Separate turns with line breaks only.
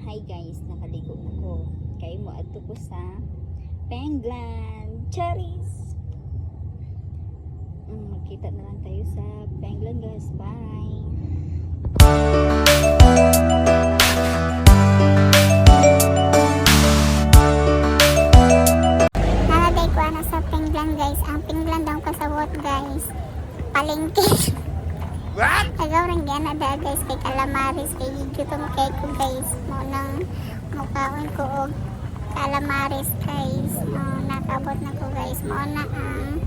Hi guys, nakaligo na ko. Kayo mo adto ko sa Penglan. Cherries! Magkita na lang tayo sa Penglan guys. Bye!
Nalagay ko ano sa Penglan guys. Ang Penglan daw kasabot guys. Palengke.
What?
Agaw rin yan ada guys kay calamaris kay gigitong kay ko guys mo nang mukhaon ko og calamaris guys nakabot na ko guys mo na ang